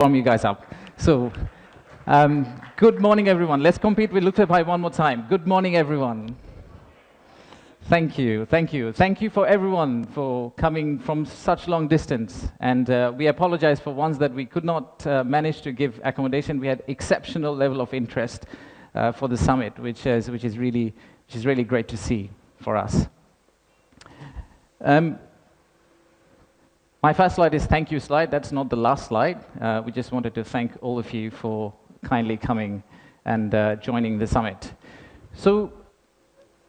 Warm you guys up. So, good morning, everyone. Let's compete with Luther Bhai one more time. Good morning, everyone. Thank you, thank you. Thank you for everyone for coming from such long distance. And we apologize for ones that we could not manage to give accommodation. We had exceptional level of interest for the summit, which is really great to see for us. My first slide is thank you slide. That's not the last slide. We just wanted to thank all of you for kindly coming and joining the summit. So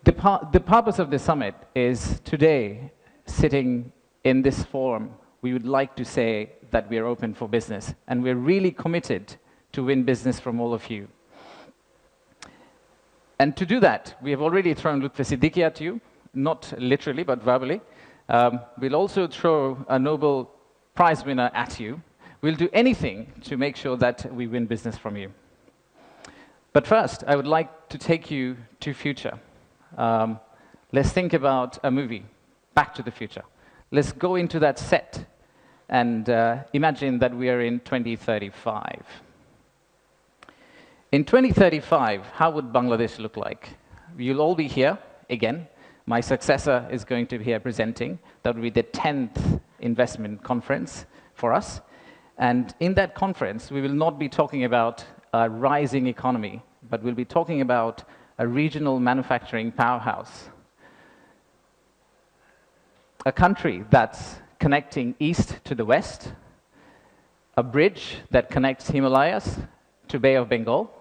the purpose of the summit is today, sitting in this forum, we would like to say that we are open for business, and we're really committed to win business from all of you. And to do that, we have already thrown Lutfi Siddiqui at you, not literally, but verbally. We'll also throw a Nobel Prize winner at you. We'll do anything to make sure that we win business from you. But first, I would like to take you to future. Let's think about a movie, Back to the Future. Let's go into that set and imagine that we are in 2035. In 2035, how would Bangladesh look like? You'll all be here again. My successor is going to be here presenting. That will be the 10th investment conference for us. And in that conference, we will not be talking about a rising economy, but we'll be talking about a regional manufacturing powerhouse. A country that's connecting east to the west, a bridge that connects Himalayas to Bay of Bengal,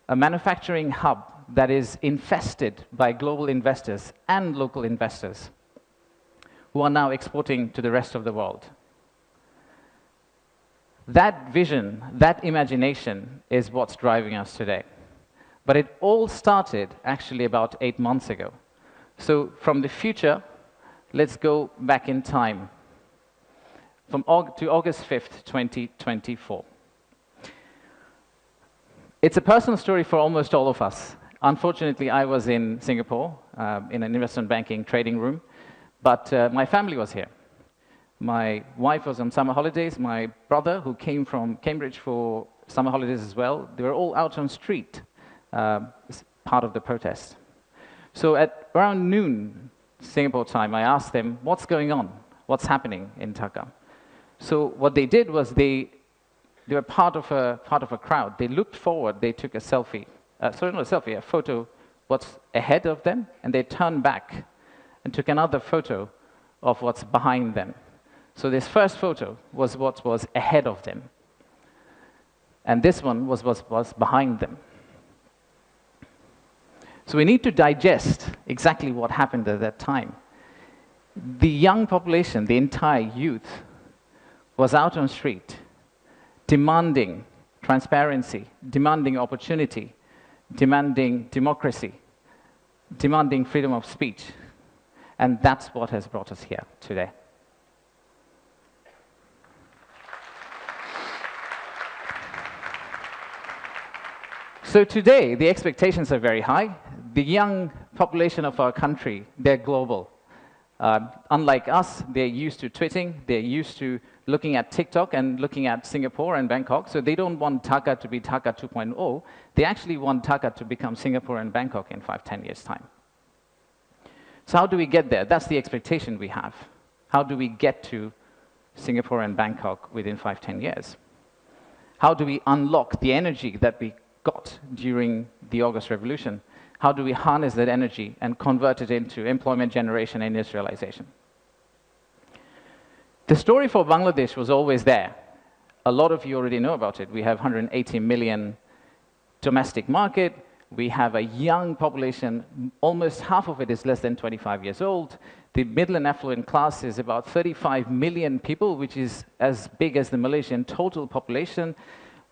a manufacturing hub that is infested by global investors and local investors who are now exporting to the rest of the world. That vision, that imagination is what's driving us today. But it all started actually about 8 months ago. So from the future, let's go back in time to August 5th, 2024. It's a personal story for almost all of us. Unfortunately, I was in Singapore in an investment banking trading room, but my family was here. My wife was on summer holidays. My brother, who came from Cambridge for summer holidays as well, they were all out on street, part of the protest. So at around noon, Singapore time, I asked them, what's going on? What's happening in Dhaka? So what they did was they were part of a crowd. They looked forward, they took a selfie. Sorry, not a selfie, a photo what's ahead of them, and they turned back and took another photo of what's behind them. So this first photo was what was ahead of them, and this one was what was behind them. So we need to digest exactly what happened at that time. The young population, the entire youth, was out on street, demanding transparency, demanding opportunity, demanding democracy, demanding freedom of speech. And that's what has brought us here today. So today, the expectations are very high. The young population of our country, they're global. Unlike us, they're used to tweeting, they're used to looking at TikTok and looking at Singapore and Bangkok, so they don't want Dhaka to be Dhaka 2.0. They actually want Dhaka to become Singapore and Bangkok in 5-10 years' time. So how do we get there? That's the expectation we have. How do we get to Singapore and Bangkok within 5-10 years? How do we unlock the energy that we got during the August Revolution? How do we harness that energy and convert it into employment generation and industrialization? The story for Bangladesh was always there. A lot of you already know about it. We have 180 million domestic market. We have a young population. Almost half of it is less than 25 years old. The middle and affluent class is about 35 million people, which is as big as the Malaysian total population.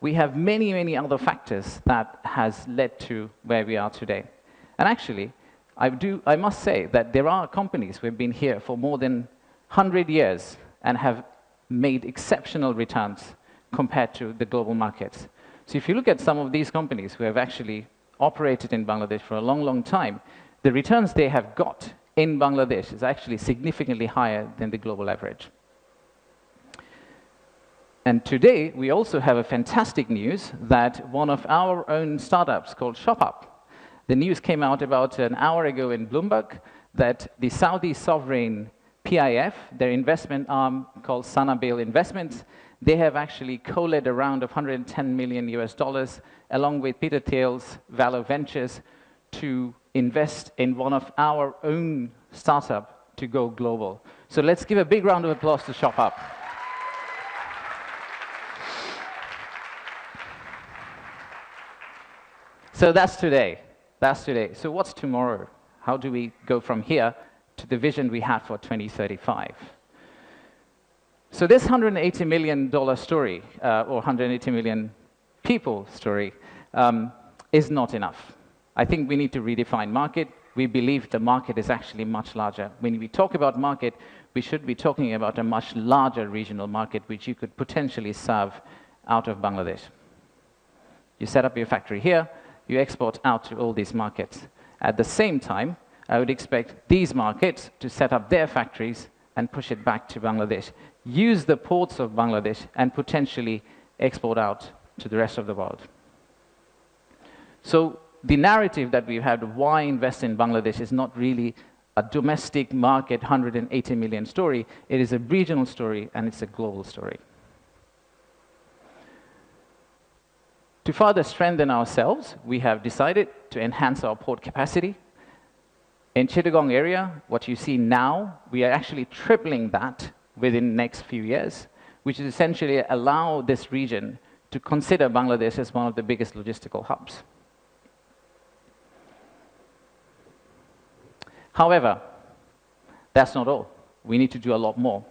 We have many, many other factors that has led to where we are today. And actually, I must say that there are companies who have been here for more than 100 years and have made exceptional returns compared to the global markets. So if you look at some of these companies who have actually operated in Bangladesh for a long, long time, the returns they have got in Bangladesh is actually significantly higher than the global average. And today, we also have a fantastic news that one of our own startups called ShopUp, the news came out about an hour ago in Bloomberg that the Saudi sovereign PIF, their investment arm called Sanabil Investments, they have actually co-led a round of $110 million US, along with Peter Thiel's Valor Ventures, to invest in one of our own startup to go global. So let's give a big round of applause to ShopUp. So that's today. That's today. So what's tomorrow? How do we go from here to the vision we had for 2035? So this $180 million story, or 180 million people story, is not enough. I think we need to redefine market. We believe the market is actually much larger. When we talk about market, we should be talking about a much larger regional market which you could potentially serve out of Bangladesh. You set up your factory here, you export out to all these markets. At the same time, I would expect these markets to set up their factories and push it back to Bangladesh, use the ports of Bangladesh, and potentially export out to the rest of the world. So the narrative that we've had of why invest in Bangladesh is not really a domestic market 180 million story. It is a regional story, and it's a global story. To further strengthen ourselves, we have decided to enhance our port capacity. In Chittagong area, what you see now, we are actually tripling that within the next few years, which is essentially allow this region to consider Bangladesh as one of the biggest logistical hubs. However, that's not all. We need to do a lot more.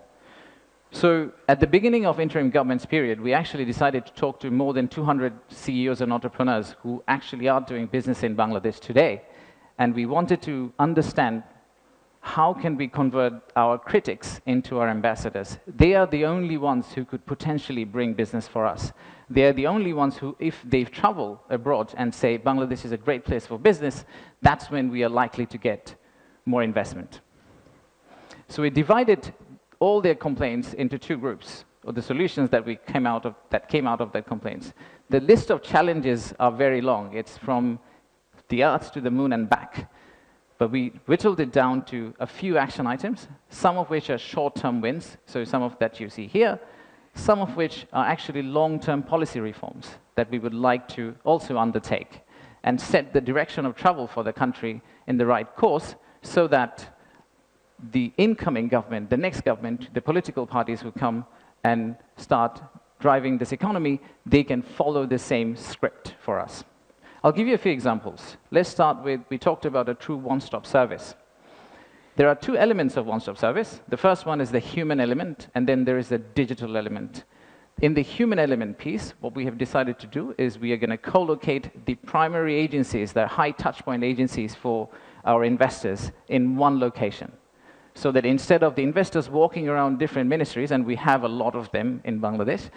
So at the beginning of interim government's period, we actually decided to talk to more than 200 CEOs and entrepreneurs who actually are doing business in Bangladesh today. And we wanted to understand how can we convert our critics into our ambassadors. They are the only ones who could potentially bring business for us. They are the only ones who, if they travel abroad and say Bangladesh is a great place for business, that's when we are likely to get more investment. So we divided all their complaints into two groups, or the solutions that came out of their complaints. The list of challenges are very long. It's from the earth to the moon and back. But we whittled it down to a few action items, some of which are short-term wins, so some of that you see here, some of which are actually long-term policy reforms that we would like to also undertake and set the direction of travel for the country in the right course so that the incoming government, the next government, the political parties who come and start driving this economy, they can follow the same script for us. I'll give you a few examples. Let's start with, we talked about a true one-stop service. There are two elements of one-stop service. The first one is the human element, and then there is the digital element. In the human element piece, what we have decided to do is we are going to co-locate the primary agencies, the high touchpoint agencies for our investors in one location. So that instead of the investors walking around different ministries, and we have a lot of them in Bangladesh,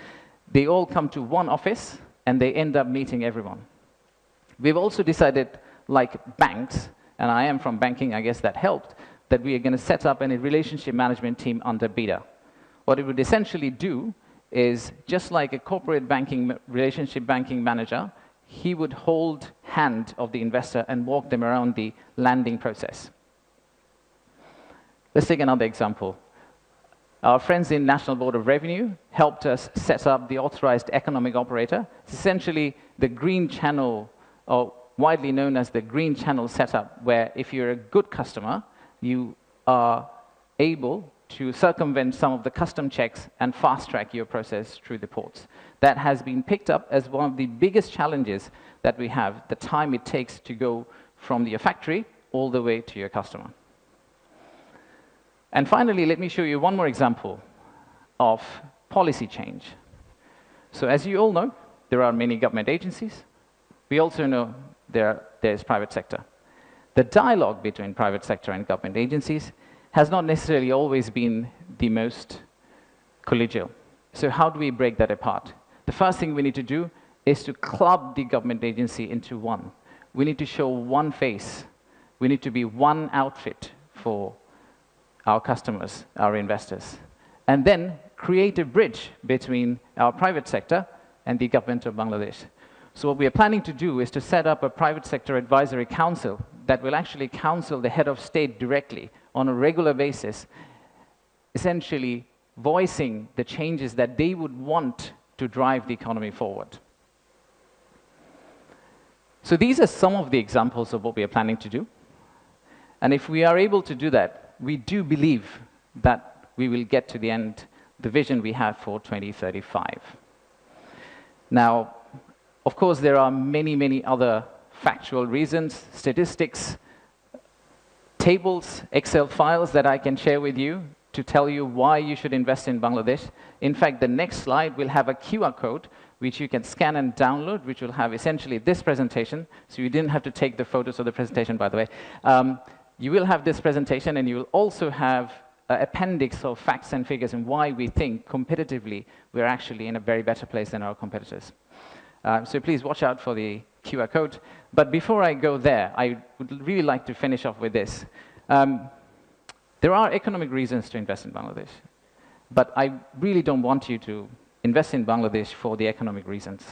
they all come to one office and they end up meeting everyone. We've also decided, like banks, and I am from banking, I guess that helped, that we are going to set up a relationship management team under BDA. What it would essentially do is, just like a corporate banking, relationship banking manager, he would hold hand of the investor and walk them around the landing process. Let's take another example. Our friends in National Board of Revenue helped us set up the authorized economic operator. It's essentially the green channel, or widely known as the green channel setup, where if you're a good customer, you are able to circumvent some of the custom checks and fast-track your process through the ports. That has been picked up as one of the biggest challenges that we have, the time it takes to go from your factory all the way to your customer. And finally, let me show you one more example of policy change. So as you all know, there are many government agencies. We also know there's private sector. The dialogue between private sector and government agencies has not necessarily always been the most collegial. So how do we break that apart? The first thing we need to do is to club the government agency into one. We need to show one face. We need to be one outfit for our customers, our investors. And then create a bridge between our private sector and the government of Bangladesh. So what we are planning to do is to set up a private sector advisory council that will actually counsel the head of state directly on a regular basis, essentially voicing the changes that they would want to drive the economy forward. So these are some of the examples of what we are planning to do. And if we are able to do that, we do believe that we will get to the end, the vision we have for 2035. Now, of course, there are many, many other factual reasons, statistics, tables, Excel files that I can share with you to tell you why you should invest in Bangladesh. In fact, the next slide will have a QR code which you can scan and download, which will have essentially this presentation. So you didn't have to take the photos of the presentation, by the way. You will have this presentation, and you will also have an appendix of facts and figures and why we think competitively we're actually in a very better place than our competitors. So please watch out for the QR code. But before I go there, I would really like to finish off with this. There are economic reasons to invest in Bangladesh, but I really don't want you to invest in Bangladesh for the economic reasons.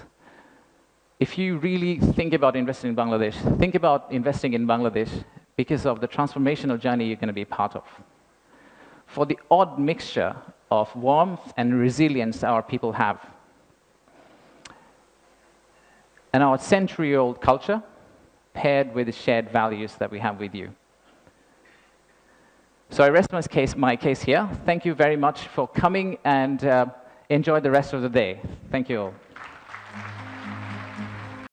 If you really think about investing in Bangladesh, think about investing in Bangladesh because of the transformational journey you're going to be part of. For the odd mixture of warmth and resilience our people have, and our century-old culture paired with the shared values that we have with you. So I rest my case here. Thank you very much for coming, and enjoy the rest of the day. Thank you all.